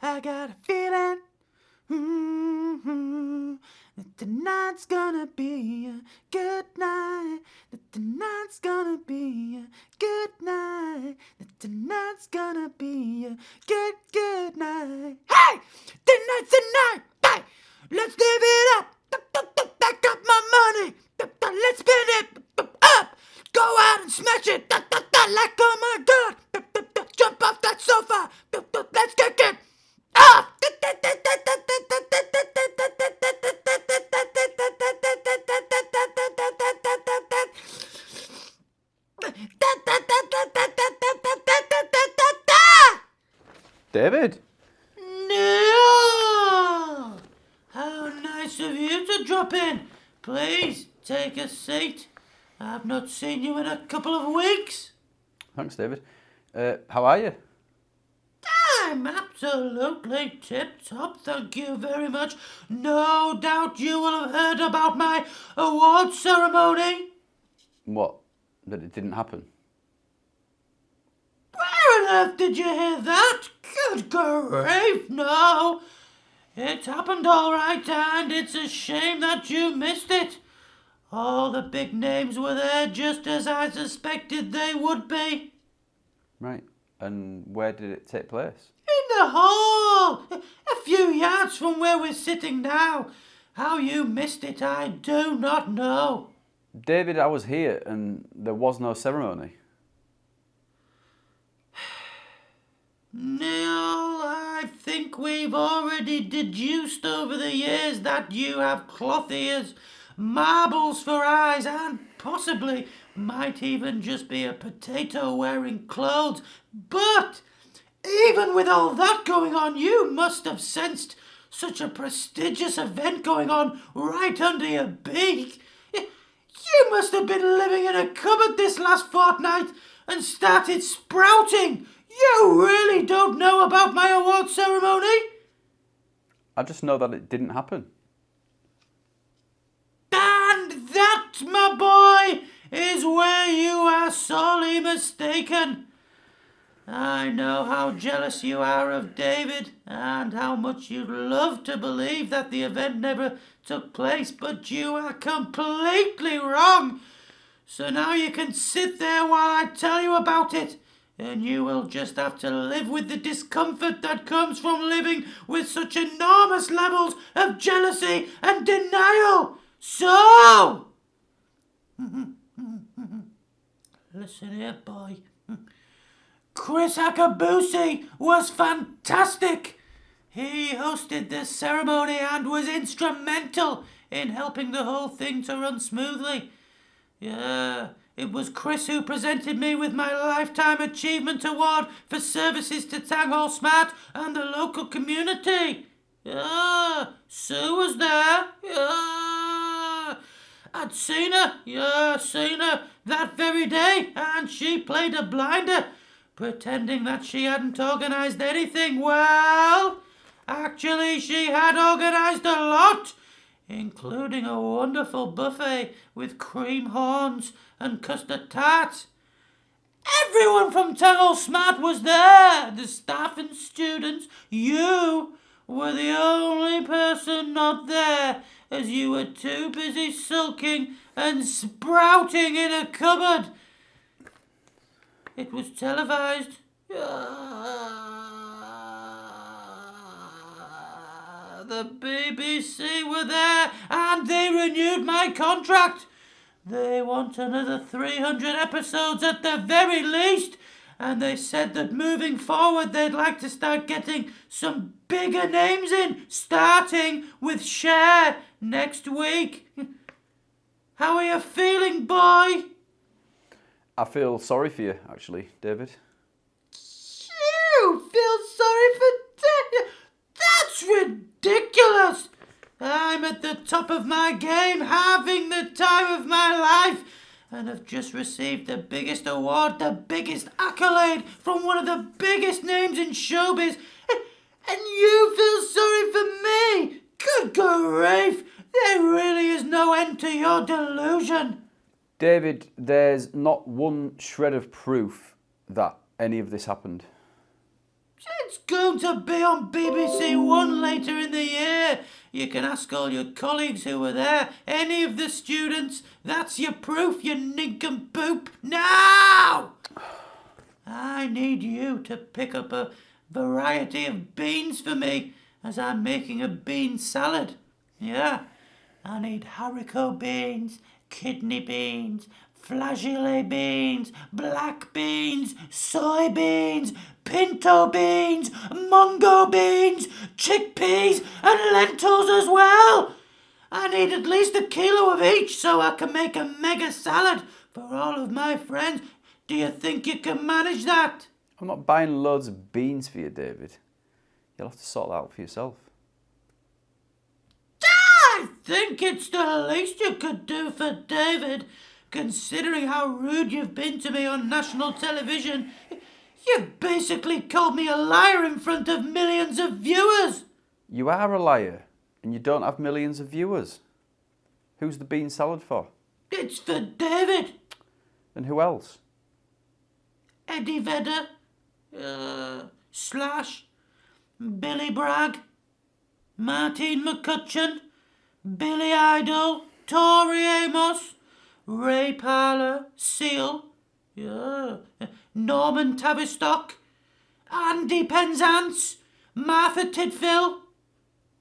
I got a feeling that tonight's gonna be a good night. That tonight's gonna be a good night. That tonight's gonna be a good night. Hey! Tonight's the night! Hey! Let's live it up! I got my money! Let's spend it up! Go out and smash it! Like, oh my God! Jump off that sofa! Let's kick it! Off! David? No! How nice of you to drop in. Please, take a seat. I've not seen you in a couple of weeks. Thanks, David. How are you? I'm absolutely tip-top, thank you very much. No doubt you will have heard about my award ceremony. What? That it didn't happen? Where on earth did you hear that? Good grief, no. It happened all right, and it's a shame that you missed it. All the big names were there just as I suspected they would be. Right. And where did it take place? In the hall, a few yards from where we're sitting now. How you missed it, I do not know. David, I was here and there was no ceremony. Neil, I think we've already deduced over the years that you have cloth ears, marbles for eyes, and possibly might even just be a potato wearing clothes. But even with all that going on, you must have sensed such a prestigious event going on right under your beak. You must have been living in a cupboard this last fortnight and started sprouting. You really don't know about my award ceremony? I just know that it didn't happen. And that, my boy, is where you are sorely mistaken. I know how jealous you are of David and how much you'd love to believe that the event never took place, but you are completely wrong. So now you can sit there while I tell you about it, and you will just have to live with the discomfort that comes from living with such enormous levels of jealousy and denial. So, listen here, boy. Chris Akabusi was fantastic. He hosted the ceremony and was instrumental in helping the whole thing to run smoothly. Yeah, it was Chris who presented me with my Lifetime Achievement Award for services to Tanghall Smart and the local community. Yeah, Sue was there. Yeah, I'd seen her. Yeah, seen her that very day, and she played a blinder, pretending that she hadn't organised anything. Well, actually she had organised a lot, including a wonderful buffet with cream horns and custard tarts. Everyone from Tanghall Smart was there, the staff and students. You were the only person not there, as you were too busy sulking and sprouting in a cupboard. It was televised. The BBC were there and they renewed my contract. They want another 300 episodes at the very least, and they said that moving forward they'd like to start getting some bigger names in, starting with Cher next week. How are you feeling, boy? I feel sorry for you, actually, David. You feel sorry for David? That's ridiculous. I'm at the top of my game, having the time of my life, and have just received the biggest award, the biggest accolade from one of the biggest names in showbiz. And you feel sorry for me? Good grief. There really is no end to your delusion. David, there's not one shred of proof that any of this happened. It's going to be on BBC One later in the year. You can ask all your colleagues who were there, any of the students. That's your proof, you nincompoop. Now! I need you to pick up a variety of beans for me as I'm making a bean salad. Yeah, I need haricot beans, kidney beans, flageolet beans, black beans, soybeans, pinto beans, mungo beans, chickpeas and lentils as well. I need at least a kilo of each so I can make a mega salad for all of my friends. Do you think you can manage that? I'm not buying loads of beans for you, David. You'll have to sort that out for yourself. I think it's the least you could do for David, considering how rude you've been to me on national television. You've basically called me a liar in front of millions of viewers. You are a liar, and you don't have millions of viewers. Who's the bean salad for? It's for David. And who else? Eddie Vedder, Slash, Billy Bragg, Martine McCutcheon, Billy Idol, Tori Amos, Ray Parlour, Seal, Norman Tavistock, Andy Penzance, Martha Tidfill,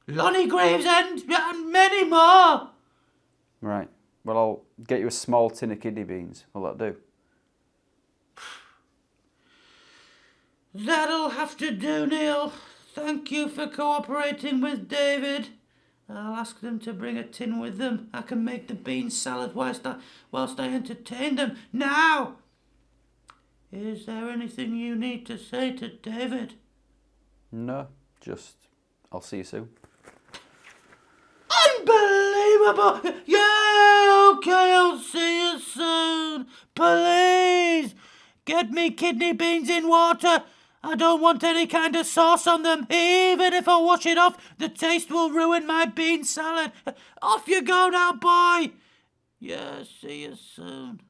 Lonnie Gravesend, and many more. Right. Well, I'll get you a small tin of kidney beans. Will that do? That'll have to do, Neil. Thank you for cooperating with David. I'll ask them to bring a tin with them. I can make the bean salad whilst I entertain them. Now, is there anything you need to say to David? No, just I'll see you soon. Unbelievable! Yeah, okay, I'll see you soon. Please, get me kidney beans in water. I don't want any kind of sauce on them. Even if I wash it off, the taste will ruin my bean salad. Off you go now, boy. Yeah, see you soon.